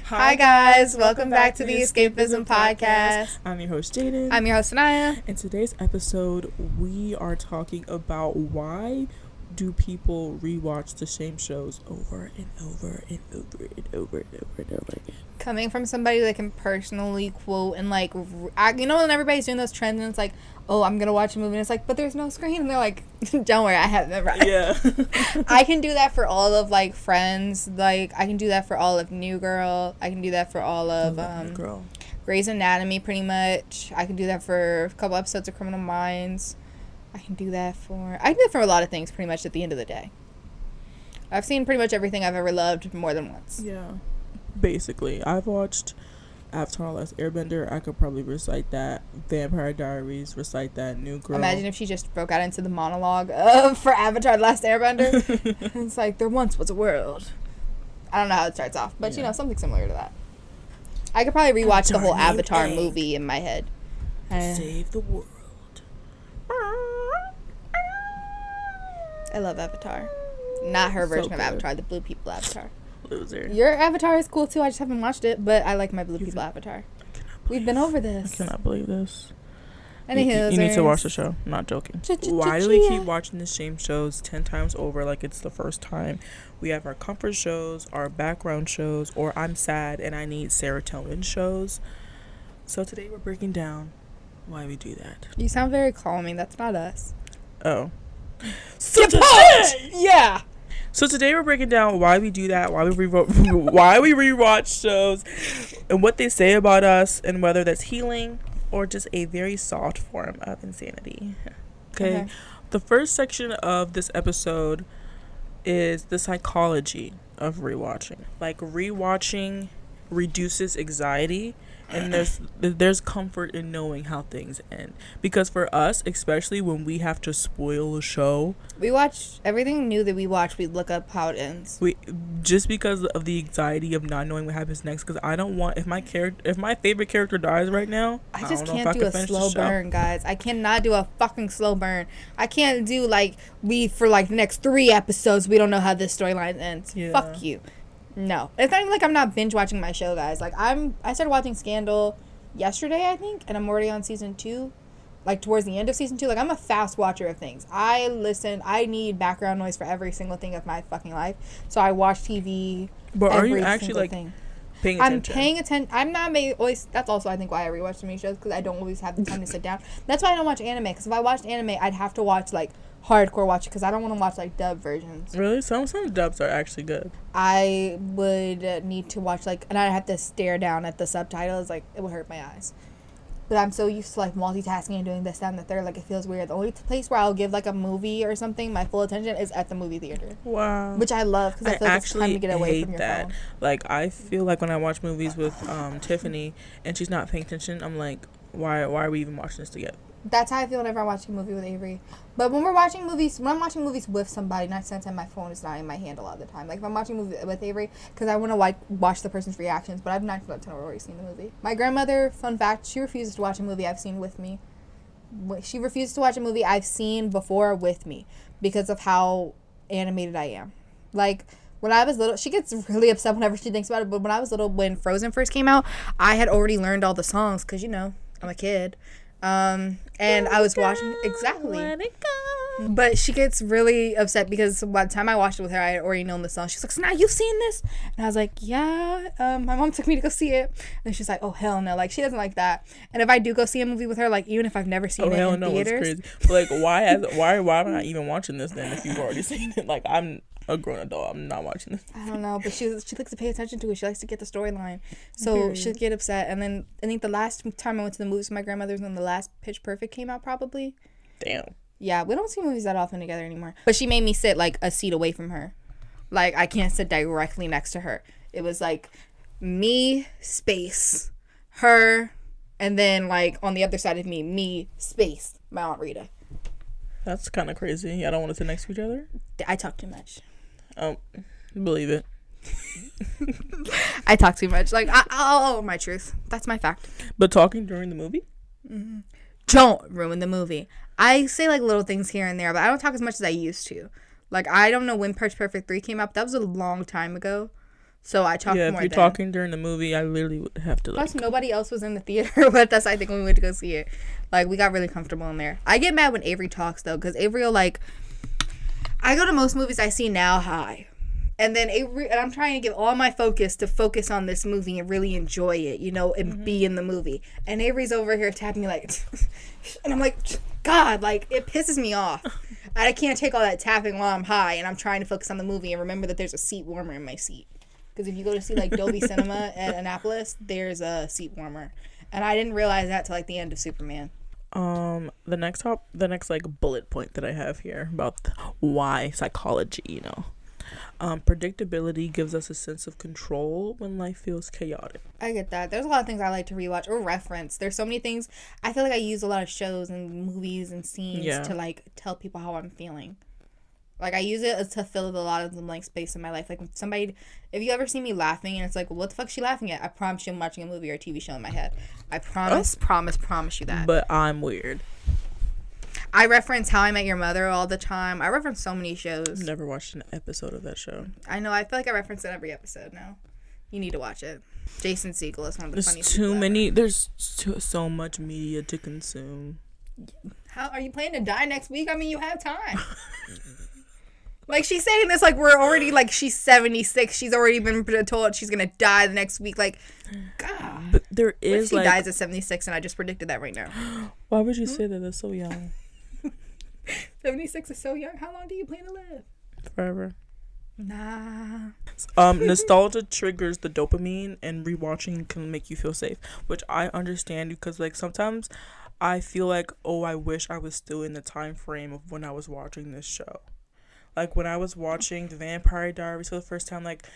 Hi guys, welcome back to the Escapism Podcast. I'm your host Jaden. I'm your host Anaya. In today's episode, we are talking about why do people rewatch the same shows over and over and over and over and over and over again. Coming from somebody that can personally quote and like, you know when everybody's doing those trends and it's like, oh, I'm gonna watch a movie and it's like, but there's no screen, and they're like, don't worry, I have it right. Yeah. I can do that for all of like Friends, like I can do that for all of New Girl, I can do that for all of Grey's Anatomy pretty much. I can do that for a couple episodes of Criminal Minds. I can do that for a lot of things pretty much at the end of the day. I've seen pretty much everything I've ever loved more than once. Yeah. Basically, I've watched Avatar: Last Airbender. I could probably recite that. Vampire Diaries, recite that. New Girl. Imagine if she just broke out into the monologue for Avatar: Last Airbender. It's like, there once was a world. I don't know how it starts off, but you know, something similar to that. I could probably rewatch the whole Avatar movie in my head. Save the world. I love Avatar. Not her version of Avatar, the Blue People Avatar. Loser. Your Avatar is cool too. I just haven't watched it, but I like my Blue People Avatar. We've been over this. I cannot believe this. Anywho, you need to watch the show. I'm not joking. Why do we keep watching the same shows 10 times over like it's the first time? We have our comfort shows, our background shows, or I'm sad and I need serotonin shows. So today we're breaking down why we do that. You sound very calming. That's not us. Oh. Yeah. So today we're breaking down why we do that, why we rewatch shows, and what they say about us, and whether that's healing or just a very soft form of insanity. Okay. The first section of this episode is the psychology of rewatching. Like, rewatching reduces anxiety, and there's comfort in knowing how things end, because for us, especially when we have to spoil a show, we watch everything new that we watch, we look up how it ends, just because of the anxiety of not knowing what happens next. Because I don't want, if my favorite character dies right now, I just can't do a slow burn, guys. I cannot do a fucking slow burn. I can't do like for like the next 3 episodes we don't know how this storyline ends. Yeah. Fuck you. No, it's not even like I'm not binge watching my show, guys. Like, I started watching Scandal yesterday, I think, and I'm already on season 2, like towards the end of season 2. Like, I'm a fast watcher of things. I need background noise for every single thing of my fucking life, so I watch TV. But are you actually like paying attention? I'm paying attention. I'm not always. That's also, I think, why I rewatch so many shows, because I don't always have the time to sit down. That's why I don't watch anime, because if I watched anime, I'd have to watch like hardcore watch it, because I don't want to watch like dub versions. Really? Some dubs are actually good. I would need to watch like, and I'd have to stare down at the subtitles, like it would hurt my eyes. But I'm so used to like multitasking and doing this, that, and the third, like it feels weird. The only place where I'll give like a movie or something my full attention is at the movie theater. Wow. Which I love, because I feel like it's time to get away from your phone. Like, I feel like when I watch movies with Tiffany and she's not paying attention, I'm like, why are we even watching this together? That's how I feel whenever I watch a movie with Avery. But when I'm watching movies with somebody, 9 my phone is not in my hand a lot of the time. Like, if I'm watching a movie with Avery, because I want to watch the person's reactions, but I've 9 times already seen the movie. My grandmother, fun fact, she refuses to watch a movie I've seen with me. She refuses to watch a movie I've seen before with me because of how animated I am. Like, when I was little, she gets really upset whenever she thinks about it, but when I was little, when Frozen first came out, I had already learned all the songs, because, you know, I'm a kid. And I was watching but she gets really upset because by the time I watched it with her, I had already known the song. She's like, so now you've seen this? And I was like, yeah. My mom took me to go see it, and she's like, oh hell no, like she doesn't like that. And if I do go see a movie with her, like even if I've never seen it in theaters, it's crazy. But like, why am I not even watching this then if you've already seen it? Like, I'm a grown adult, I'm not watching this. I don't know, but she likes to pay attention to it. She likes to get the storyline, so she'll get upset. And then I think the last time I went to the movies with my grandmother's when the last Pitch Perfect came out, probably. Damn. Yeah, we don't see movies that often together anymore. But she made me sit like a seat away from her. Like, I can't sit directly next to her. It was like me, space, her, and then like on the other side of me, space, my Aunt Rita. That's kind of crazy. I don't want to sit next to each other. I talk too much. Believe it. I talk too much. Like, I'll my truth. That's my fact. But talking during the movie? Mm-hmm. Don't ruin the movie. I say like little things here and there, but I don't talk as much as I used to. Like, I don't know when Pitch Perfect 3 came out, but that was a long time ago. So I talked more. Yeah, if you're talking during the movie, I literally would have to. Plus, nobody else was in the theater with us. I think when we went to go see it, like we got really comfortable in there. I get mad when Avery talks though, because Avery will like. I go to most movies I see now high. And then Avery, and I'm trying to give all my focus on this movie and really enjoy it, you know, and be in the movie. And Avery's over here tapping me like, and I'm like, God, like, it pisses me off. I can't take all that tapping while I'm high, and I'm trying to focus on the movie and remember that there's a seat warmer in my seat. Because if you go to see, like, Dolby Cinema at Annapolis, there's a seat warmer. And I didn't realize that till, like, the end of Superman. The next like bullet point that I have here about why psychology, you know. Predictability gives us a sense of control when life feels chaotic. I get that. There's a lot of things I like to rewatch or reference. There's so many things. I feel like I use a lot of shows and movies and scenes to like tell people how I'm feeling. Like I use it to fill a lot of the blank space in my life. Like if you ever see me laughing and it's like, well, what the fuck is she laughing at? I promise you I'm watching a movie or a TV show in my head. I promise you that. But I'm weird. I reference How I Met Your Mother all the time. I reference so many shows. Never watched an episode of that show. I know. I feel like I reference it every episode now. You need to watch it. Jason Segel is one of the funniest people ever. There's so much media to consume. How are you planning to die next week? I mean, you have time. Like, she's saying this like we're already, like, she's 76. She's already been told she's going to die the next week. Like, God. But there is, what if she dies at 76 and I just predicted that right now? Why would you say that? That's so young. 76 is so young. How long do you plan to live? Forever. Nah. Nostalgia triggers the dopamine, and rewatching can make you feel safe, which I understand because, like, sometimes I feel like, oh, I wish I was still in the time frame of when I was watching this show. Like, when I was watching The Vampire Diaries for the first time, like,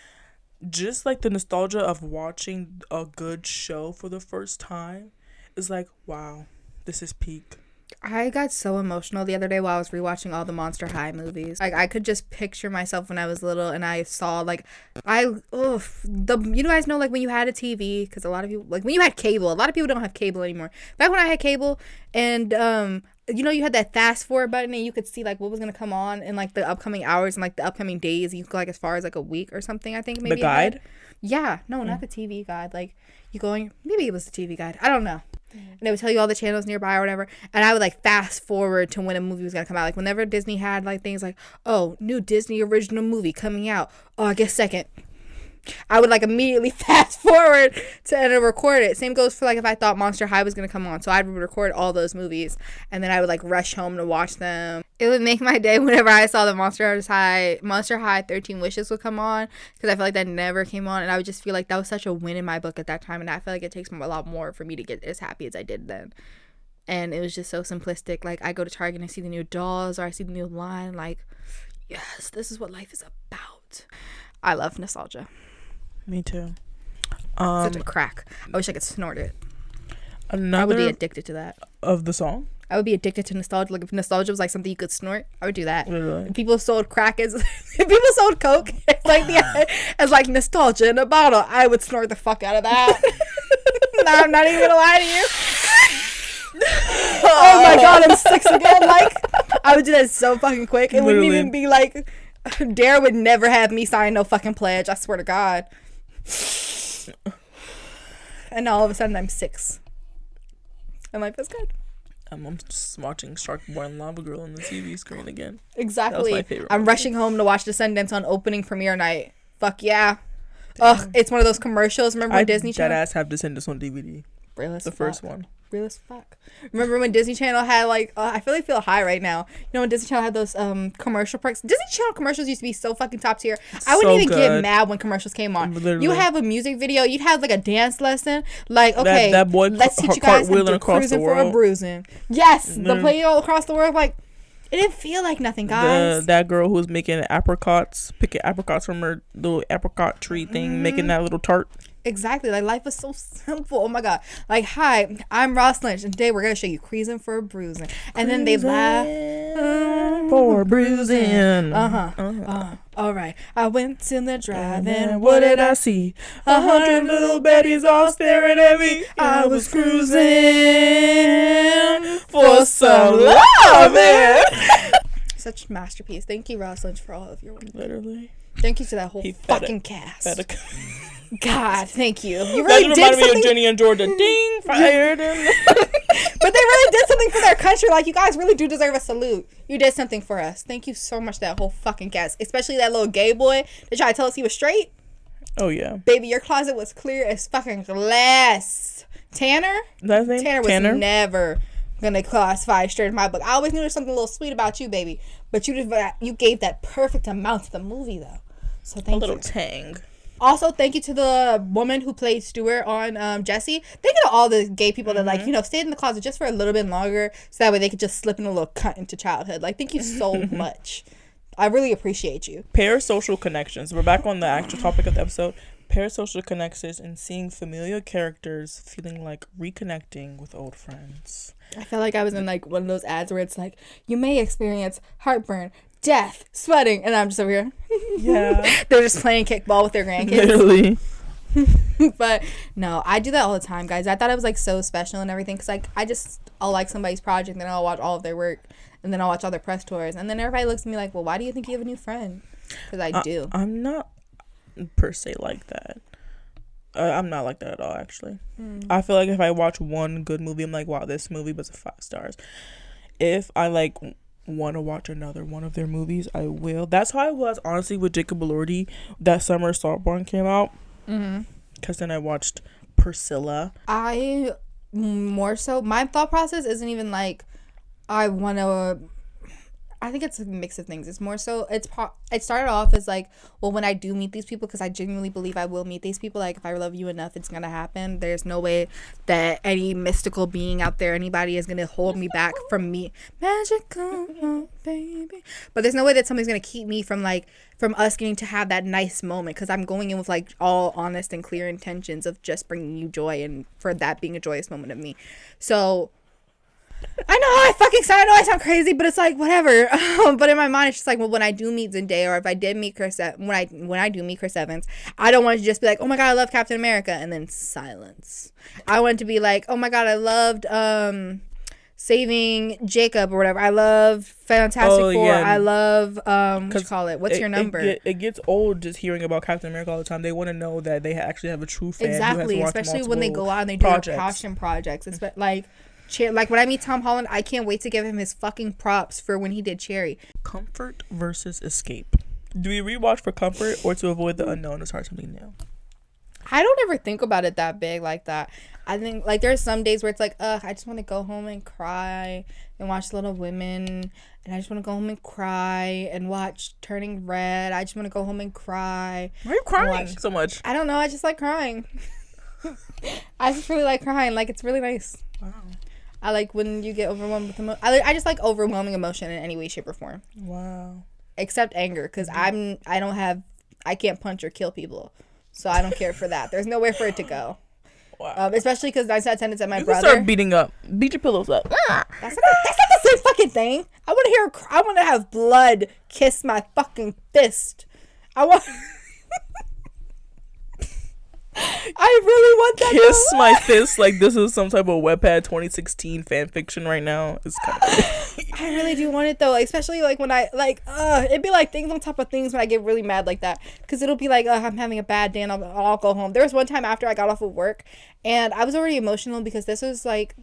just, like, the nostalgia of watching a good show for the first time is like, wow, this is peak. I got so emotional the other day while I was rewatching all the Monster High movies. Like, I could just picture myself when I was little and I saw, like, you guys know, like, when you had a TV, because a lot of people, like, when you had cable, a lot of people don't have cable anymore. Back when I had cable and, you know, you had that fast forward button and you could see, like, what was going to come on in, like, the upcoming hours and, like, the upcoming days. You could, like, as far as, like, a week or something, I think, maybe. The guide? Yeah. No, not the TV guide. Like, you going, maybe it was the TV guide. I don't know. And it would tell you all the channels nearby or whatever. And I would, like, fast forward to when a movie was going to come out. Like, whenever Disney had, like, things like, oh, new Disney original movie coming out. Oh, I guess second. I would, like, immediately fast forward to record it. Same goes for, like, if I thought Monster High was going to come on. So I would record all those movies. And then I would, like, rush home to watch them. It would make my day whenever I saw the Monster High 13 Wishes would come on. Because I feel like that never came on. And I would just feel like that was such a win in my book at that time. And I feel like it takes a lot more for me to get as happy as I did then. And it was just so simplistic. Like, I go to Target and I see the new dolls or I see the new line. Like, yes, this is what life is about. I love nostalgia. Me too. Such a crack. I wish I could snort it. I would be addicted to that. Of the song? I would be addicted to nostalgia. Like, if nostalgia was like something you could snort, I would do that. Really? If people sold crack if people sold coke as like nostalgia in a bottle, I would snort the fuck out of that. No, I'm not even gonna lie to you. Oh my God, I'm 6 again. Like, I would do that so fucking quick. It wouldn't even be like, Dare would never have me sign no fucking pledge. I swear to God. And all of a sudden I'm 6. And life is good. I'm just watching Sharkboy Lava Girl on the TV screen again. Exactly. That was my favorite I'm movie. rushing home to watch Descendants on opening premiere night. Fuck yeah. Ugh, it's one of those commercials. Remember when Disney Channel? Deadass have Descendants on DVD. Real as the fuck. first one. Real as fuck. Remember when Disney Channel had like, I feel high right now. You know when Disney Channel had those commercial breaks? Disney Channel commercials used to be so fucking top tier. I wouldn't even get mad when commercials came on. Literally. You have a music video. You'd have like a dance lesson. Like, okay, that boy let's teach you guys how to do across cruising the for world. a bruising. Yes, the play all across the world. Like, it didn't feel like nothing, guys. That girl who was making picking apricots from her little apricot tree thing, making that little tart. Exactly. Like, life is so simple. Oh my God. Like, hi, I'm Ross Lynch, and today we're gonna show you cruising for a bruising. And then they laugh for bruising. All right. I went to the drive-in. What did I see? 100 little babies all staring at me. I was cruising for some loving. Such masterpiece. Thank you, Ross Lynch, for all of your work. Literally. Thank you to that whole fucking cast. Fed God, thank you. You really that did reminded something. Me of Jenny and Georgia. Ding, fired him. But they really did something for their country. Like, you guys really do deserve a salute. You did something for us. Thank you so much, that whole fucking cast. Especially that little gay boy that tried to tell us he was straight. Oh, yeah. Baby, your closet was clear as fucking glass. Tanner? That's his name? Tanner was never gonna classify straight in my book. I always knew there was something a little sweet about you, baby. But you gave that perfect amount to the movie, though. So thank you. A little tang. Also, thank you to the woman who played Stuart on Jessie. Thank you to all the gay people that, like, you know, stayed in the closet just for a little bit longer so that way they could just slip in a little cut into childhood. Like, thank you so much. I really appreciate you. Parasocial connections. We're back on the actual topic of the episode. Parasocial connections and seeing familiar characters feeling like reconnecting with old friends. I felt like I was in, like, one of those ads where it's like, you may experience heartburn, death, sweating, and I'm just over here. Yeah. They're just playing kickball with their grandkids. Literally. But no, I do that all the time, guys. I thought it was, like, so special and everything because, like, I'll like somebody's project and then I'll watch all of their work and then I'll watch all their press tours and then everybody looks at me like, well, why do you think you have a new friend? Because I do. I'm not per se like that. I'm not like that at all, actually. I feel like if I watch one good movie, I'm like, wow, this movie was 5 stars. If I, like, want to watch another one of their movies, I will. That's how I was, honestly, with Jacob Elordi. That summer Saltburn came out. Because then I watched Priscilla. I more so, my thought process isn't even like, I want to... I think it's a mix of things. It's more so, it started off as like, well, when I do meet these people, because I genuinely believe I will meet these people, like, if I love you enough, it's gonna happen. There's no way that any mystical being out there, anybody is gonna hold me back from me. Magical, oh, baby. But there's no way that somebody's gonna keep me from us getting to have that nice moment, because I'm going in with, like, all honest and clear intentions of just bringing you joy, and for that being a joyous moment of me. So I know I sound crazy, but it's like, whatever. But in my mind, it's just like, well, when I do meet Zendaya, or if I did meet Chris, when I do meet Chris Evans, I don't want to just be like, oh my god, I love Captain America, and then silence. I want to be like, oh my god, I loved Saving Jacob or whatever. I love Fantastic Four. Yeah. I love what you call it? What's your number? It gets old just hearing about Captain America all the time. They want to know that they actually have a true fan. Exactly, who has especially when they go out and they do their passion projects. It's like when I meet Tom Holland, I can't wait to give him his fucking props for when he did Cherry. Comfort versus escape. Do we rewatch for comfort or to avoid the unknown and start something new? I don't ever think about it that big like that. I think, like, there's some days where it's like, I just want to go home and cry and watch Little Women, and I just want to go home and cry and watch Turning Red. I just want to go home and cry. Why are you crying so much? I don't know. I just like crying. I just really like crying. Like, it's really nice. Wow. I like when you get overwhelmed with emotion. I just like overwhelming emotion in any way, shape, or form. Wow. Except anger, because I can't punch or kill people, so I don't care for that. There's nowhere for it to go. Wow. Especially because 9 out of 10 it's at my brother. Start beating up. Beat your pillows up. That's not the same fucking thing. I want to have blood kiss my fucking fist. I really want that. Kiss my fist like this is some type of Wattpad 2016 fan fiction right now. It's kind of I really do want it though, especially like when I it'd be like things on top of things when I get really mad like that, because it'll be like, I'm having a bad day and I'll go home. There was one time after I got off of work and I was already emotional because this was like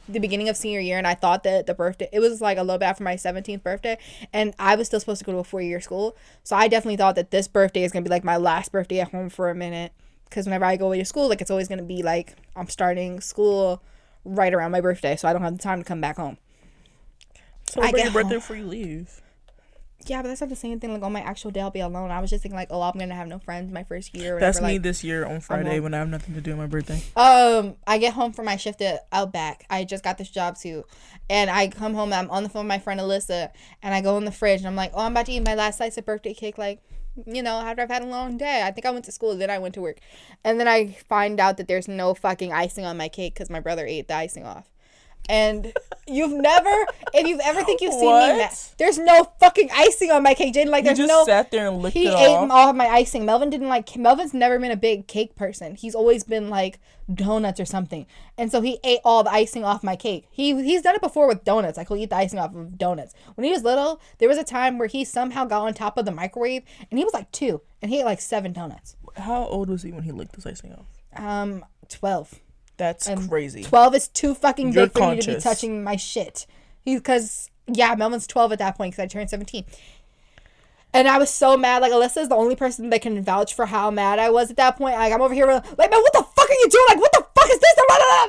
the beginning of senior year, and I thought that the birthday, it was like a little bit after my 17th birthday, and I was still supposed to go to a 4-year school, so I definitely thought that this birthday is gonna be like my last birthday at home for a minute. Because whenever I go away to school, like, it's always going to be, like, I'm starting school right around my birthday, so I don't have the time to come back home. So I get your birthday before you leave. Yeah, but that's not the same thing. Like, on my actual day, I'll be alone. I was just thinking, like, I'm going to have no friends my first year. Or whatever. That's me this year on Friday when I have nothing to do on my birthday. I get home from my shift at Outback. I just got this job, too. And I come home, I'm on the phone with my friend Alyssa, and I go in the fridge, and I'm like, I'm about to eat my last slice of birthday cake, like, you know, after I've had a long day. I think I went to school, then I went to work. And then I find out that there's no fucking icing on my cake because my brother ate the icing off. And if you've ever think you've seen What? me mad, there's no fucking icing on my cake. Jaden, like, there's You just sat there and licked it off. He ate all of my icing. Melvin's never been a big cake person. He's always been like donuts or something. And so he ate all the icing off my cake. He's done it before with donuts. Like, he'll eat the icing off of donuts. When he was little, there was a time where he somehow got on top of the microwave, and he was like 2, and he ate like 7 donuts. How old was he when he licked this icing off? 12. That's crazy. 12 is too fucking You're big for you to be conscious. touching my shit. Melvin's 12 at that point because I turned 17. And I was so mad. Like, Alyssa is the only person that can vouch for how mad I was at that point. Like, I'm over here like, man, what the fuck are you doing? Like, what the fuck is this?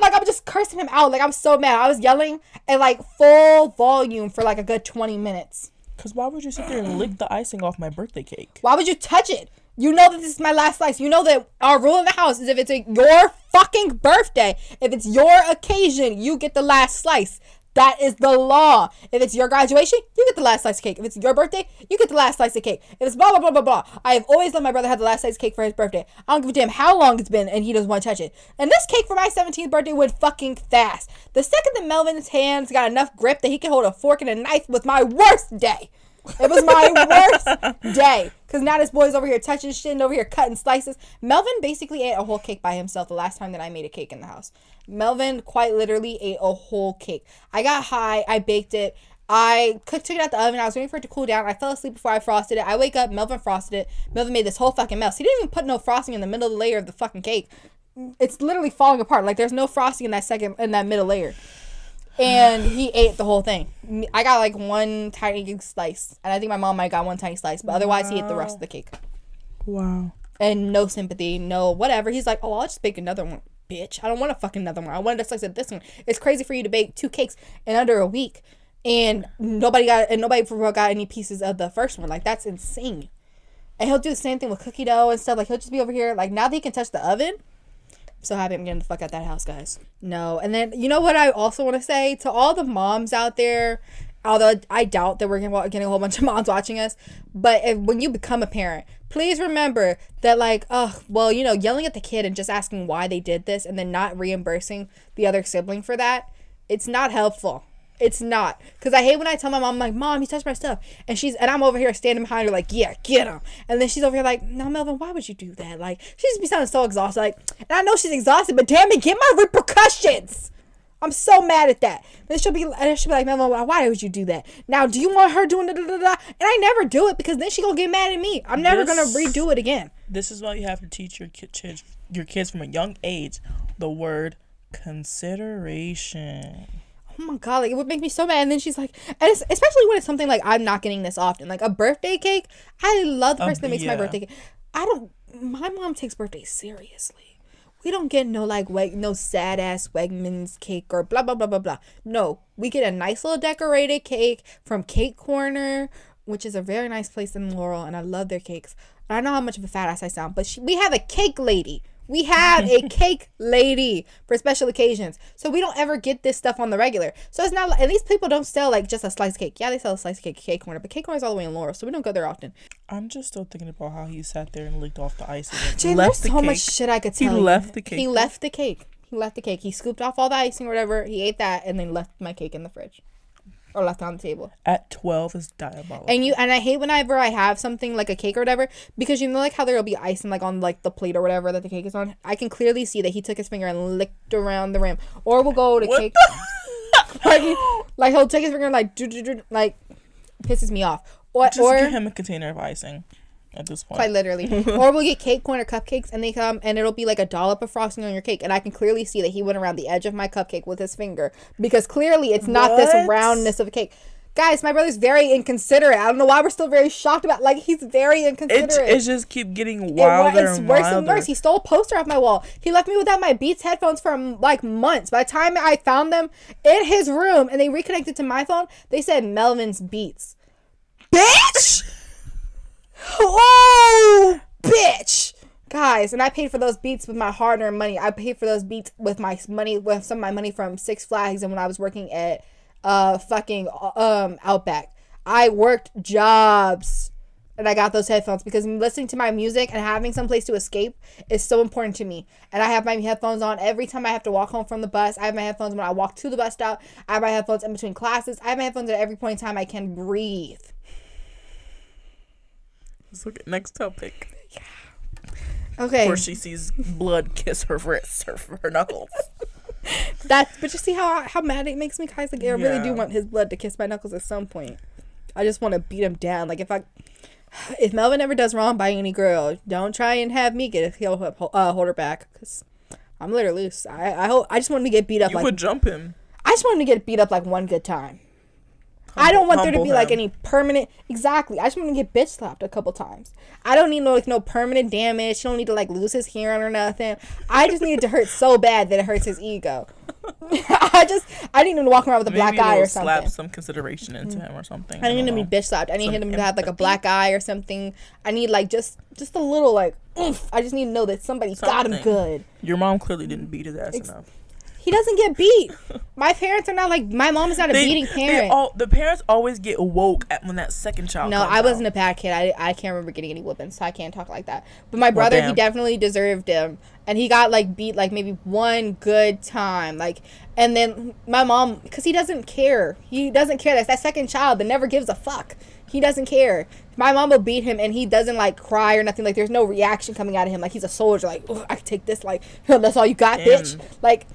Like, I'm just cursing him out. Like, I'm so mad. I was yelling at like full volume for like a good 20 minutes. Because why would you sit there and lick the icing off my birthday cake? Why would you touch it? You know that this is my last slice. You know that our rule in the house is if it's your fucking birthday, if it's your occasion, you get the last slice. That is the law. If it's your graduation, you get the last slice of cake. If it's your birthday, you get the last slice of cake. If it's blah, blah, blah, blah, blah. I have always let my brother have the last slice of cake for his birthday. I don't give a damn how long it's been, and he doesn't want to touch it. And this cake for my 17th birthday went fucking fast. The second that Melvin's hands got enough grip that he could hold a fork and a knife was my worst day. It was my worst day. Because now this boy's over here touching shit and over here cutting slices. Melvin basically ate a whole cake by himself the last time that I made a cake in the house. Melvin quite literally ate a whole cake. I got high. I baked it. I took it out the oven. I was waiting for it to cool down. I fell asleep before I frosted it. I wake up. Melvin frosted it. Melvin made this whole fucking mess. He didn't even put no frosting in the middle of the layer of the fucking cake. It's literally falling apart. Like, there's no frosting in that middle layer. And he ate the whole thing. I got like one tiny slice. And I think my mom might got one tiny slice. But otherwise, he ate the rest of the cake. Wow. And no sympathy, no whatever. He's like, oh, I'll just bake another one, bitch. I don't want a fucking another one. I wanted a slice of this one. It's crazy for you to bake 2 cakes in under a week. And nobody got any pieces of the first one. Like, that's insane. And he'll do the same thing with cookie dough and stuff. Like, he'll just be over here. Like, now that he can touch the oven. So happy I'm getting the fuck out that house, guys. No. And then, you know what I also want to say to all the moms out there, although I doubt that we're getting a whole bunch of moms watching us, but when you become a parent, please remember that, like, yelling at the kid and just asking why they did this and then not reimbursing the other sibling for that, it's not helpful. It's not. Because I hate when I tell my mom, like, Mom, he touched my stuff. And I'm over here standing behind her like, yeah, get him. And then she's over here like, no, Melvin, why would you do that? Like, she just be sounding so exhausted. Like, and I know she's exhausted, but damn it, get my repercussions. I'm so mad at that. Then she'll be like, Melvin, why would you do that? Now, do you want her doing da-da-da-da? And I never do it because then she gonna get mad at me. I'm never gonna redo it again. This is why you have to teach your kids from a young age the word consideration. Oh my God, like, it would make me so mad. And then she's like, and especially when it's something like I'm not getting this often, like a birthday cake. I love the person that makes my birthday cake. My mom takes birthdays seriously. We don't get no sad ass Wegmans cake or blah blah blah blah blah. No, we get a nice little decorated cake from Cake Corner, which is a very nice place in Laurel, and I love their cakes. I know how much of a fat ass I sound, but we have a cake lady. We have a cake lady for special occasions. So we don't ever get this stuff on the regular. So it's not, and these people don't sell like just a sliced cake. Yeah, they sell a sliced cake at Cake Corner, but Cake Corner is all the way in Laurel, so we don't go there often. I'm just still thinking about how he sat there and licked off the icing. Jay, there's so much shit I could tell you. He left the cake. He left the cake. He scooped off all the icing or whatever. He ate that and then left my cake in the fridge. Or left it on the table. At 12 is diabolical. And I hate whenever I have something like a cake or whatever, because you know like how there'll be icing like on like the plate or whatever that the cake is on. I can clearly see that he took his finger and licked around the rim. Or we'll go to cake. like he'll take his finger and like pisses me off. Or give him a container of icing at this point. Quite literally. Or we'll get Cake Corner cupcakes and they come and it'll be like a dollop of frosting on your cake, and I can clearly see that he went around the edge of my cupcake with his finger, because clearly it's not this roundness of a cake. Guys, my brother's very inconsiderate. I don't know why we're still very shocked about, like, he's very inconsiderate. It just keep getting wilder and worse wilder. and worse. He stole a poster off my wall. He left me without my Beats headphones for like months. By the time I found them in his room and they reconnected to my phone, they said Melvin's Beats. Bitch! Oh, bitch! Guys, and I paid for those Beats with my hard-earned money. I paid for those Beats with my money, with some of my money from Six Flags and when I was working at Outback. I worked jobs And I got those headphones because listening to my music and having some place to escape is so important to me. And I have my headphones on every time I have to walk home from the bus. I have my headphones when I walk to the bus stop. I have my headphones in between classes. I have my headphones at every point in time I can breathe. Let's look at next topic. Yeah. Okay. Before she sees blood kiss her wrists, her knuckles. But you see how mad it makes me, guys? Like, I really do want his blood to kiss my knuckles at some point. I just want to beat him down. Like, if Melvin ever does wrong by any girl, don't try and have me hold her back, because I'm literally loose. I just want him to get beat up. You would jump him. I just want him to get beat up like one good time. I don't want there to be like any permanent. Exactly. I just want him to get bitch slapped a couple times. I don't need no permanent damage. He don't need to like lose his hearing or nothing. I just need it to hurt so bad that it hurts his ego. I need him to walk around with a black eye or something. Slap some consideration into him or something. I need him to be bitch slapped. I need him to have like a black eye or something. I need like just a little like oomph. I just need to know that somebody got him good. Your mom clearly didn't beat his ass enough. He doesn't get beat. My parents are not like, my mom is not a beating parent. The parents always get woke when that second child comes I wasn't out. a bad kid. I can't remember getting any whoopings, so I can't talk like that. But my brother, he definitely deserved him. And he got like beat like maybe one good time. Like, and then my mom, because he doesn't care. He doesn't care. That's that second child that never gives a fuck. He doesn't care. My mom will beat him and he doesn't like cry or nothing. Like, there's no reaction coming out of him. Like, he's a soldier. Like, I can take this. Like, that's all you got, bitch. Like,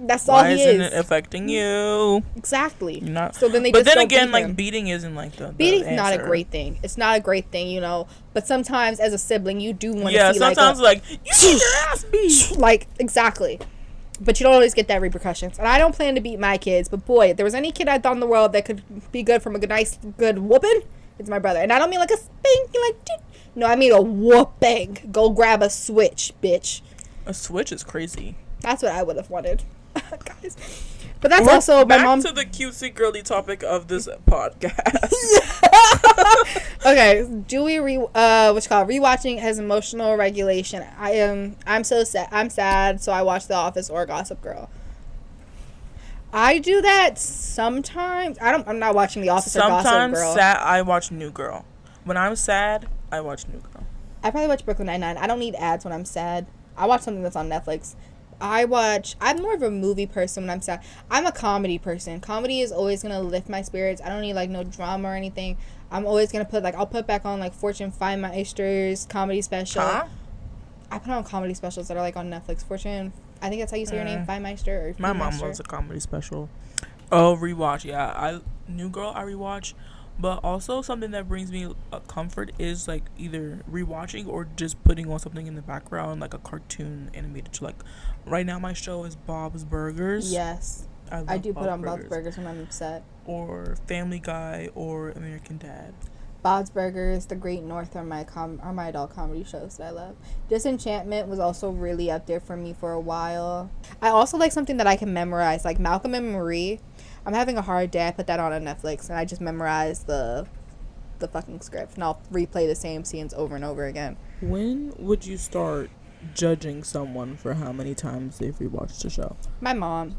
that's all he is. Why isn't it affecting you? Exactly. You're not. So then but then again, like, beating isn't like the beating's answer. not a great thing. It's not a great thing, you know. But sometimes as a sibling, you do want to see like. Yeah, sometimes like you get your ass beat. Like, exactly. But you don't always get that repercussions. And I don't plan to beat my kids. But boy, if there was any kid I thought in the world that could be good from a good whooping, it's my brother. And I don't mean like a spanking, like, no, I mean a whooping. Go grab a switch, bitch. A switch is crazy. That's what I would have wanted. Guys, but that's also my mom. Back to the cutesy girly topic of this podcast. Okay, do we rewatching has emotional regulation? I'm so sad. I'm sad, so I watch The Office or Gossip Girl. I do that sometimes. I'm not watching The Office or Gossip Girl. Sometimes sad. I watch New Girl. When I'm sad, I watch New Girl. I probably watch Brooklyn Nine-Nine. I don't need ads when I'm sad. I watch something that's on Netflix. I'm more of a movie person when I'm sad. I'm a comedy person. Comedy is always going to lift my spirits. I don't need, like, no drama or anything. I'm always going to I'll put back on, like, Fortune Feimeister's comedy special. Huh? I put on comedy specials that are, like, on Netflix. Fortune, I think that's how you say your name, Feimeister or My mom loves a comedy special. Oh, Rewatch, yeah. New Girl, I rewatch. But also something that brings me comfort is like either rewatching or just putting on something in the background, like a cartoon animated show. Like right now my show is Bob's Burgers. Yes. I do put on Bob's Burgers when I'm upset. Or Family Guy or American Dad. Bob's Burgers, The Great North are my adult comedy shows that I love. Disenchantment was also really up there for me for a while. I also like something that I can memorize, like Malcolm and Marie. I'm having a hard day. I put that on Netflix, and I just memorized the fucking script, and I'll replay the same scenes over and over again. When would you start judging someone for how many times they've rewatched the show? My mom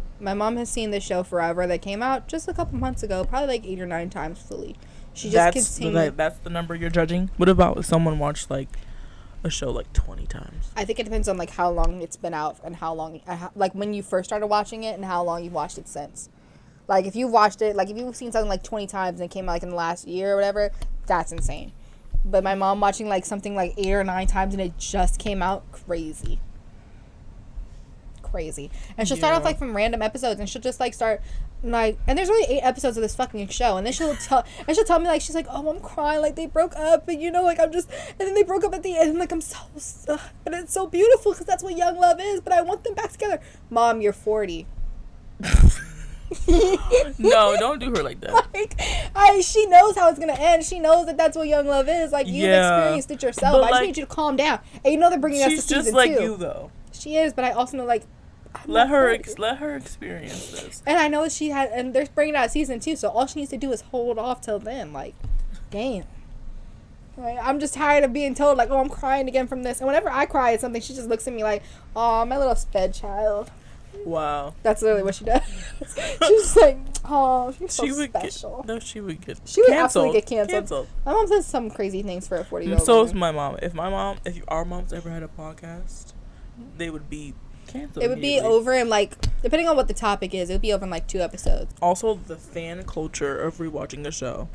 has seen the show forever. That came out just a couple months ago, probably like 8 or 9 times fully. She just continued. That's the number you're judging? What about if someone watched like a show like 20 times? I think it depends on like how long it's been out and how long, like when you first started watching it and how long you've watched it since. Like, if you've watched it, like, if you've seen something, like, 20 times and it came out, like, in the last year or whatever, that's insane. But my mom watching, like, something, like, 8 or 9 times and it just came out, crazy. And she'll start off, like, from random episodes and she'll just, like, start, like, and there's only 8 episodes of this fucking show. And then she'll tell me, like, she's like, oh, I'm crying, like, they broke up, and, you know, like, and then they broke up at the end, and, like, I'm so, but it's so beautiful because that's what young love is, but I want them back together. Mom, you're 40. No, don't do her like that. Like, she knows how it's gonna end. She knows that that's what young love is. Like, you've experienced it yourself. But I just need you to calm down. And you know they're bringing us to season 2. She's just like you, though. She is, but I also know, like, let her experience this. And I know that and they're bringing out season 2, so all she needs to do is hold off till then. Like, damn. Like, I'm just tired of being told, like, oh, I'm crying again from this. And whenever I cry at something, she just looks at me like, oh, my little sped child. Wow. That's literally what she does. She's like, oh, she's so special. She would get She would canceled. absolutely get canceled. My mom says some crazy things for a 40-year-old So woman. is my mom. If our moms ever had a podcast, they would be canceled. It would be over in, like, depending on what the topic is, it would be over in, like, 2 episodes. Also, the fan culture of rewatching a show.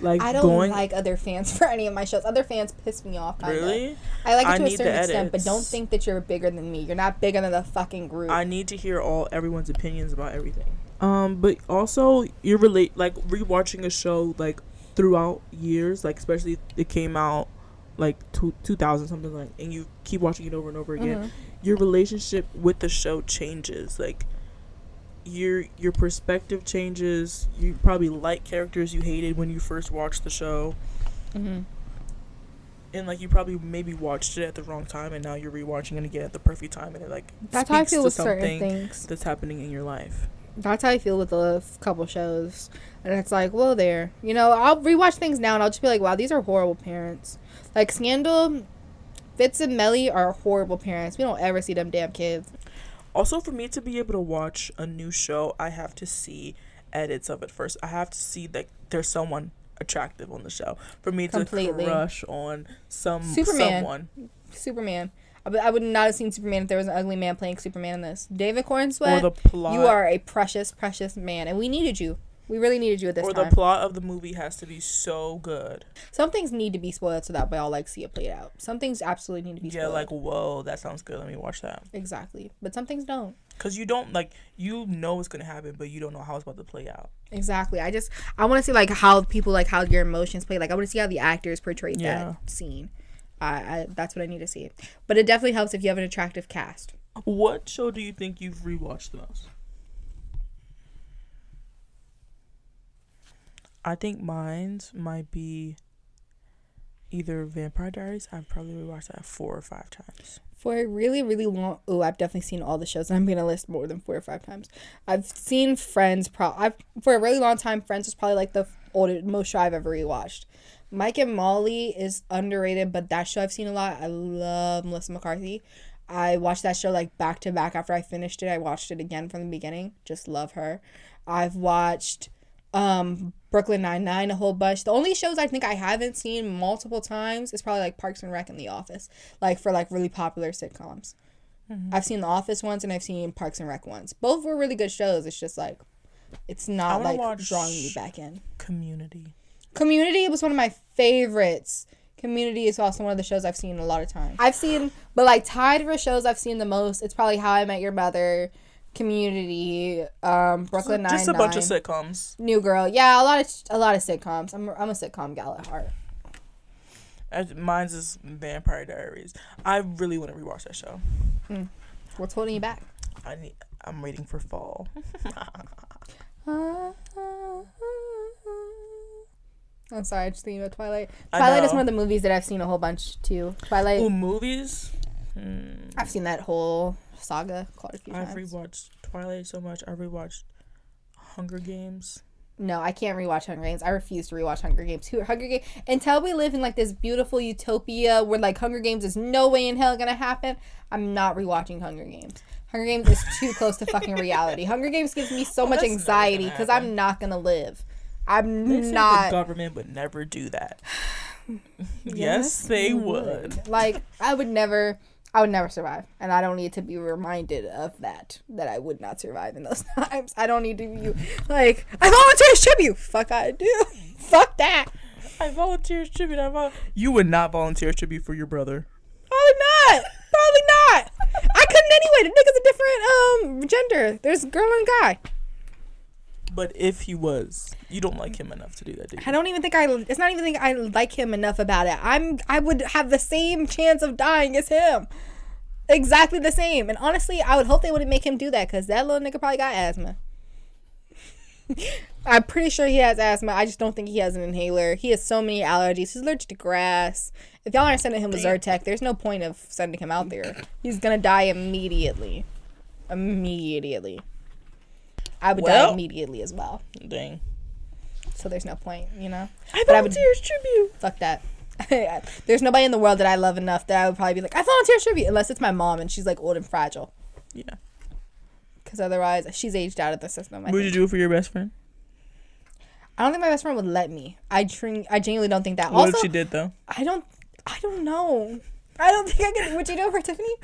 Like, I don't like other fans for any of my shows. Other fans piss me off. Kinda. Really? I like it to a certain extent, but don't think that you're bigger than me. You're not bigger than the fucking group. I need to hear everyone's opinions about everything. But also you're rewatching a show like throughout years, like especially it came out like 2000 something, like, and you keep watching it over and over again. Mm-hmm. Your relationship with the show changes. Like your perspective changes. You probably like characters you hated when you first watched the show. Mm-hmm. And like you probably maybe watched it at the wrong time, and now you're rewatching it again at the perfect time, and it like that's how I feel with certain things that's happening in your life. That's how I feel with a couple shows, and it's like, well, there, you know, I'll rewatch things now, and I'll just be like, wow, these are horrible parents. Like Scandal, Fitz and Melly are horrible parents. We don't ever see them damn kids. Also, for me to be able to watch a new show, I have to see edits of it first. I have to see that there's someone attractive on the show for me to crush on someone. Superman. I would not have seen Superman if there was an ugly man playing Superman in this. David Cornsweet, or the plot. You are a precious, precious man, and we needed you. We really needed you at this time. Or the plot of the movie has to be so good. Some things need to be spoiled so that we all like see it played out. Some things absolutely need to be spoiled. Yeah, like, whoa, that sounds good. Let me watch that. Exactly. But some things don't. Because you don't, like, you know what's going to happen, but you don't know how it's about to play out. Exactly. I want to see, like, how people, like, how your emotions play. Like, I want to see how the actors portrayed that scene. That's what I need to see. But it definitely helps if you have an attractive cast. What show do you think you've rewatched the most? I think mine might be either Vampire Diaries. I've probably rewatched that 4 or 5 times. For a really, really long... Oh, I've definitely seen all the shows. I'm going to list more than 4 or 5 times. I've seen Friends. For a really long time, Friends was probably like the most show I've ever rewatched. Mike and Molly is underrated, but that show I've seen a lot. I love Melissa McCarthy. I watched that show like back to back after I finished it. I watched it again from the beginning. Just love her. I've watched Brooklyn Nine-Nine a whole bunch. The only shows I think I haven't seen multiple times is probably like Parks and Rec and The Office, like for like really popular sitcoms. Mm-hmm. I've seen The Office once and I've seen Parks and Rec once. Both were really good shows. It's just like it's not like drawing me back in. Community was one of my favorites. Community is also one of the shows I've seen a lot of times. But like tied for shows I've seen the most, it's probably How I Met Your Mother, Community, Brooklyn Nine-Nine. Just a bunch of sitcoms. New Girl. Yeah, a lot of sitcoms. I'm a sitcom gal at heart. Mine's is Vampire Diaries. I really want to rewatch that show. What's holding you back? I'm waiting for fall. I'm sorry, I just thinking about Twilight. Twilight is one of the movies that I've seen a whole bunch too. Twilight. Oh, movies? I've seen that whole saga quite a few times. I've rewatched Twilight so much. I rewatched Hunger Games. No, I can't rewatch Hunger Games. I refuse to rewatch Hunger Games. Until we live in like this beautiful utopia where like Hunger Games is no way in hell gonna happen, I'm not rewatching Hunger Games. Hunger Games is too close to fucking reality. Hunger Games gives me so much anxiety because I'm not gonna live. They say the government would never do that. Yes, they would. Like, I would never survive. And I don't need to be reminded of that I would not survive in those times. I don't need to be like, I volunteer as tribute. Fuck, I do. Fuck that. I volunteer as tribute. You would not volunteer as tribute for your brother. Probably not. I couldn't anyway. The nigga's a different gender. There's a girl and a guy. But if he was, you don't like him enough to do that, do you? It's not even I like him enough about it. I would have the same chance of dying as him. Exactly the same. And honestly, I would hope they wouldn't make him do that because that little nigga probably got asthma. I'm pretty sure he has asthma. I just don't think he has an inhaler. He has so many allergies. He's allergic to grass. If y'all aren't sending him with Zyrtec, there's no point of sending him out there. He's going to die immediately. I would die immediately as well. Dang. So there's no point, you know? I volunteer as tribute. Fuck that. There's nobody in the world that I love enough that I would probably be like, I volunteer as tribute. Unless it's my mom and she's like old and fragile. Yeah. because otherwise she's aged out of the system. Would you do it for your best friend? I don't think my best friend would let me. I genuinely don't think that. What also, if she did though? I don't know. I don't think I could. Would you do it for Tiffany?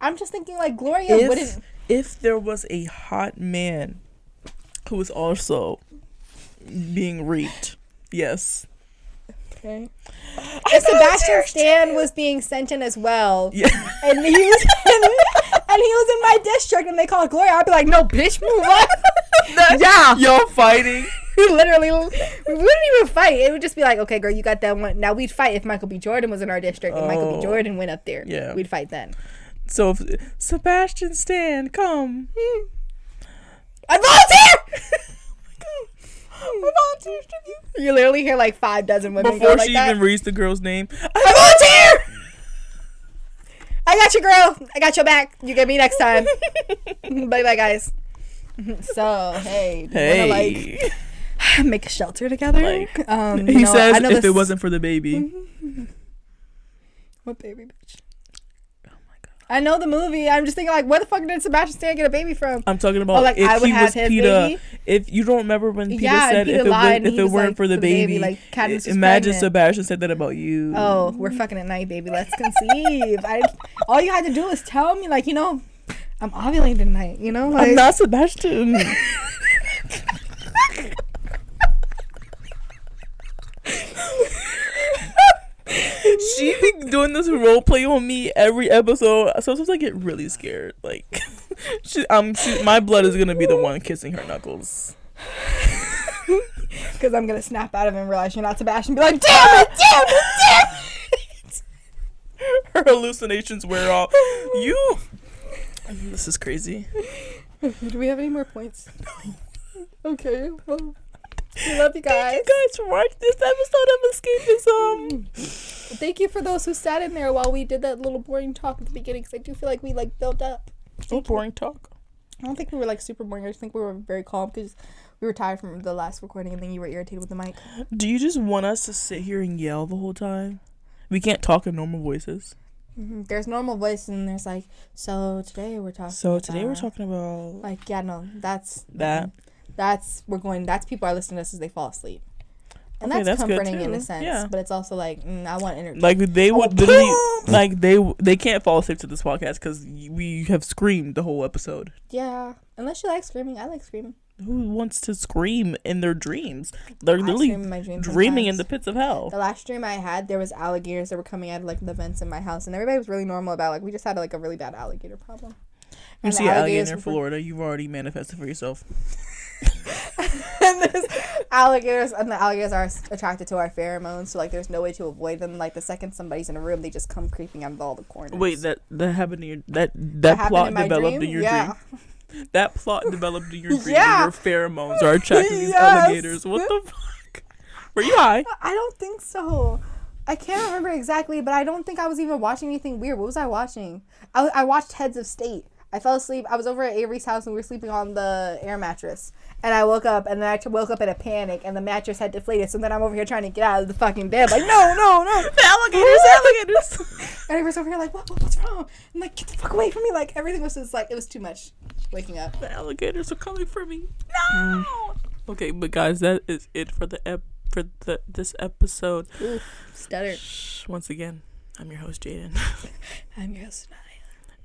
I'm just thinking like Gloria wouldn't. If there was a hot man who was also being raped, yes. Okay. If Sebastian Stan was being sent in as well, yeah, and he was in my district, and they called Gloria, I'd be like, no, bitch, move on. Yeah, y'all fighting. Literally, we wouldn't even fight. It would just be like, okay, girl, you got that one. Now we'd fight if Michael B. Jordan was in our district and Michael B. Jordan went up there. Yeah, we'd fight then. So if Sebastian Stan, come. I volunteer. I volunteer. You literally hear like 5 dozen women before go she like even reads the girl's name. I volunteer. I got you, girl. I got your back. You get me next time. Bye, bye, guys. So hey, do you wanna, like, make a shelter together? Like, he says, if it wasn't for the baby. What baby, bitch? I know the movie. I'm just thinking, like, where the fuck did Sebastian Stan get a baby from? I'm talking about like, if I would he have was his PETA. baby. If you don't remember when PETA said Peter if it weren't for the baby, like, Katniss was imagine pregnant. Sebastian said that about you. Oh, we're fucking at night, baby. Let's conceive. All you had to do was tell me, like, you know, I'm ovulating tonight. You know, like, I'm not Sebastian. She be doing this role play on me every episode. Sometimes I get really scared. Like, my blood is gonna be the one kissing her knuckles. Because I'm gonna snap out of it and realize you're not Sebastian. Be like, damn it. Her hallucinations wear off. This is crazy. Do we have any more points? No. Okay. Well, we love you guys. Thank you guys for watching this episode of Escapism. Thank you for those who sat in there while we did that little boring talk at the beginning, because I do feel like we like built up. Boring talk. I don't think we were like super boring. I just think we were very calm because we were tired from the last recording, and then you were irritated with the mic. Do you just want us to sit here and yell the whole time? We can't talk in normal voices. Mm-hmm. There's normal voice, and there's like, so today we're talking about, like, yeah, no, that's people are listening to us as they fall asleep. And okay, that's comforting in a sense, yeah. But it's also like, I want energy. Like, they would literally, like, they can't fall asleep to this podcast because we have screamed the whole episode. Yeah, unless you like screaming. I like screaming. Who wants to scream in their dreams? They're literally dreaming in the pits of hell. The last dream I had, there was alligators that were coming out of, like, the vents in my house, and everybody was really normal about, like, we just had, like, a really bad alligator problem. You see an alligator in Florida, you've already manifested for yourself. And there's alligators, and the alligators are attracted to our pheromones, so, like, there's no way to avoid them. Like, the second somebody's in a room, they just come creeping out of all the corners. Wait, that happened in your that plot developed in your dream? That plot developed in your dream. Yeah. Your pheromones are attracted to these alligators. What the fuck? Were you high? I don't think so. I can't remember exactly, but I don't think I was even watching anything weird. What was I watching? I watched Heads of State. I fell asleep. I was over at Avery's house and we were sleeping on the air mattress. And I woke up, and then I woke up in a panic, and the mattress had deflated. So then I'm over here trying to get out of the fucking bed. Like, no. The alligators. And everyone's over here like, what's wrong? I'm like, get the fuck away from me. Like, everything was just like, it was too much waking up. The alligators are coming for me. No. Okay, but guys, that is it for this episode. Ooh, stutter. Once again, I'm your host, Jaden. I'm your host, Naya.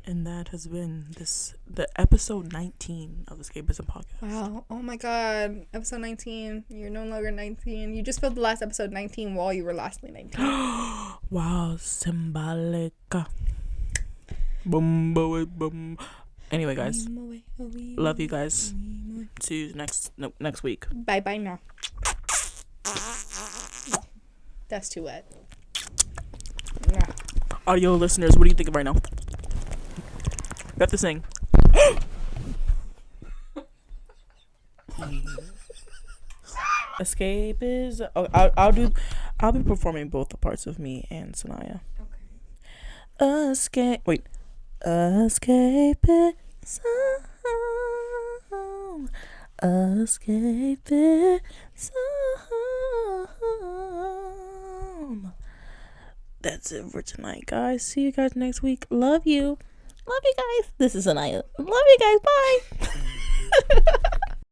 And that has been the episode 19 of Escapism Podcast. Wow. Oh my God. Episode 19. You're no longer 19. You just filled the last episode 19 while you were lastly 19. Wow. Symbolic. Boom, boom, boom. Anyway, guys. Love you guys. See you next week. Bye now. That's too wet. Audio listeners, what do you think of right now? We have to sing. Escape is. Oh, I'll be performing both the parts of me and Sanaya. Okay. Escapism. That's it for tonight, guys. See you guys next week. Love you. Love you guys. This is Anaya. Love you guys. Bye.